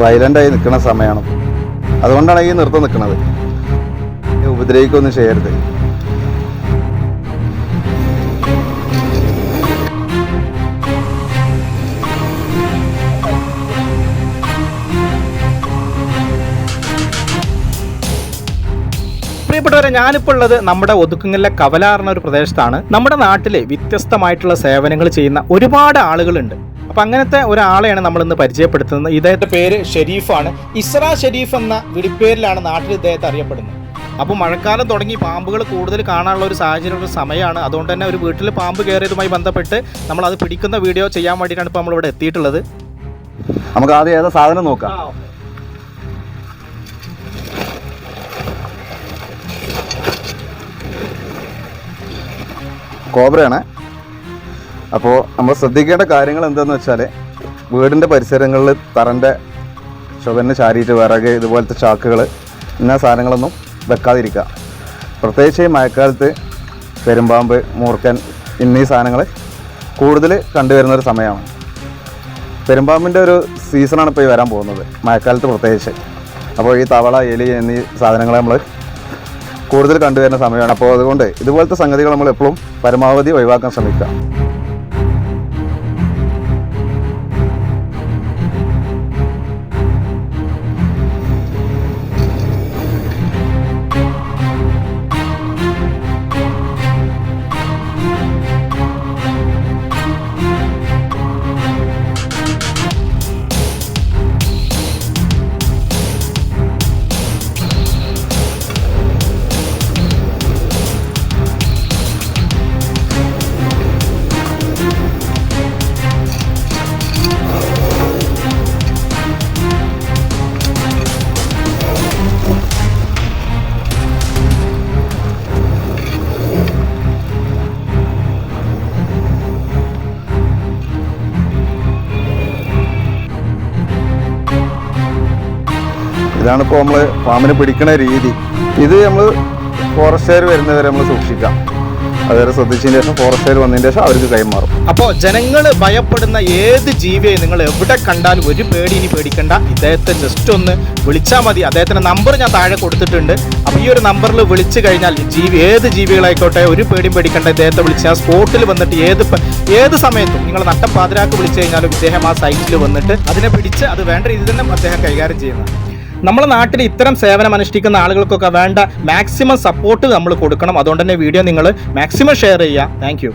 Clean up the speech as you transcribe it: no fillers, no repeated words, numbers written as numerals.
വയലൻ്റായി നിൽക്കുന്ന സമയമാണ്. അതുകൊണ്ടാണ് ഈ നൃത്തം നിൽക്കുന്നത്. ഉപദ്രവിക്കൊന്നും ചെയ്യരുത്. പ്രിയപ്പെട്ടവരെ, ഞാനിപ്പോൾ ഉള്ളത് നമ്മുടെ ഒതുക്കുങ്ങലിലെ കവലാറുന്ന ഒരു പ്രദേശത്താണ്. നമ്മുടെ നാട്ടിലെ വ്യത്യസ്തമായിട്ടുള്ള സേവനങ്ങൾ ചെയ്യുന്ന ഒരുപാട് ആളുകളുണ്ട്. അപ്പം അങ്ങനത്തെ ഒരാളെയാണ് നമ്മളിന്ന് പരിചയപ്പെടുത്തുന്നത്. ഇദ്ദേഹത്തെ പേര് ഷെരീഫാണ്. ഇസ്ര ഷെരീഫ് എന്ന വിളിപ്പേരിലാണ് നാട്ടിൽ ഇദ്ദേഹത്തെ അറിയപ്പെടുന്നത്. അപ്പോൾ മഴക്കാലം തുടങ്ങി പാമ്പുകൾ കൂടുതൽ കാണാനുള്ള ഒരു സാഹചര്യമുള്ള സമയമാണ്. അതുകൊണ്ട് തന്നെ ഒരു വീട്ടിൽ പാമ്പ് കയറിയതുമായി ബന്ധപ്പെട്ട് നമ്മളത് പിടിക്കുന്ന വീഡിയോ ചെയ്യാൻ വേണ്ടിയിട്ടാണ് ഇപ്പോൾ നമ്മളിവിടെ എത്തിയിട്ടുള്ളത്. നമുക്ക് ആദ്യം ഏതാ സാധനം നോക്കാം. കോബ്രയാണ്. അപ്പോൾ നമ്മൾ ശ്രദ്ധിക്കേണ്ട കാര്യങ്ങൾ എന്താണെന്ന് വെച്ചാൽ, വീടിൻ്റെ പരിസരങ്ങളിൽ തറൻ്റെ ചുവന്ന് ചാരിയിട്ട് വിറക്, ഇതുപോലത്തെ ചാക്കുകൾ, ഇന്ന സാധനങ്ങളൊന്നും വെക്കാതിരിക്കുക. പ്രത്യേകിച്ച് ഈ മഴക്കാലത്ത് പെരുമ്പാമ്പ്, മൂർക്കൻ എന്നീ സാധനങ്ങൾ കൂടുതൽ കണ്ടുവരുന്നൊരു സമയമാണ്. പെരുമ്പാമ്പിൻ്റെ ഒരു സീസണാണ് ഇപ്പോൾ ഈ വരാൻ പോകുന്നത്, മഴക്കാലത്ത് പ്രത്യേകിച്ച്. അപ്പോൾ ഈ തവള, എലി എന്നീ സാധനങ്ങൾ നമ്മൾ കൂടുതൽ കണ്ടുവരുന്ന സമയമാണ്. അപ്പോൾ അതുകൊണ്ട് ഇതുപോലത്തെ സംഗതികൾ നമ്മൾ എപ്പോഴും പരമാവധി ഒഴിവാക്കാൻ ശ്രമിക്കുക. ഇതാണിപ്പോൾ നമ്മൾ പാമ്പിനെ പിടിക്കുന്ന രീതി. ഇത് നമ്മൾ ഫോറസ്റ്റുകാർ വരുന്നവരെ നമ്മൾ സൂക്ഷിക്കാം. അതുവരെ ശ്രദ്ധിച്ചതിന് ശേഷം ഫോറസ്റ്റുകാർ വന്നതിന് ശേഷം അവർക്ക് കൈമാറും. അപ്പോൾ ജനങ്ങൾ ഭയപ്പെടുന്ന ഏത് ജീവിയെ നിങ്ങൾ എവിടെ കണ്ടാലും ഒരു പേടി ഇനി പേടിക്കണ്ട. ഇദ്ദേഹത്തെ ജസ്റ്റ് ഒന്ന് വിളിച്ചാൽ മതി. അദ്ദേഹത്തിൻ്റെ നമ്പർ ഞാൻ താഴെ കൊടുത്തിട്ടുണ്ട്. അപ്പോൾ ഈ ഒരു നമ്പറിൽ വിളിച്ചു കഴിഞ്ഞാൽ ഏത് ജീവികളായിക്കോട്ടെ ഒരു പേടിയും പേടിക്കണ്ട. ഇദ്ദേഹത്തെ വിളിച്ചാൽ സ്പോട്ടിൽ വന്നിട്ട് ഏത് സമയത്തും നിങ്ങൾ നട്ടപ്പാതിരാക്ക് വിളിച്ചു കഴിഞ്ഞാലും ഇദ്ദേഹം ആ സൈറ്റിൽ വന്നിട്ട് അതിനെ പിടിച്ച് അത് വേണ്ട രീതിയിൽ തന്നെ അദ്ദേഹം കൈകാര്യം ചെയ്യുന്നത്. നമ്മുടെ നാട്ടിൽ ഇത്തരം സേവനം അനുഷ്ഠിക്കുന്ന ആളുകൾക്കൊക്കെ വേണ്ട മാക്സിമം സപ്പോർട്ട് നമ്മൾ കൊടുക്കണം. അതുകൊണ്ട് തന്നെ വീഡിയോ നിങ്ങൾ മാക്സിമം ഷെയർ ചെയ്യുക. താങ്ക്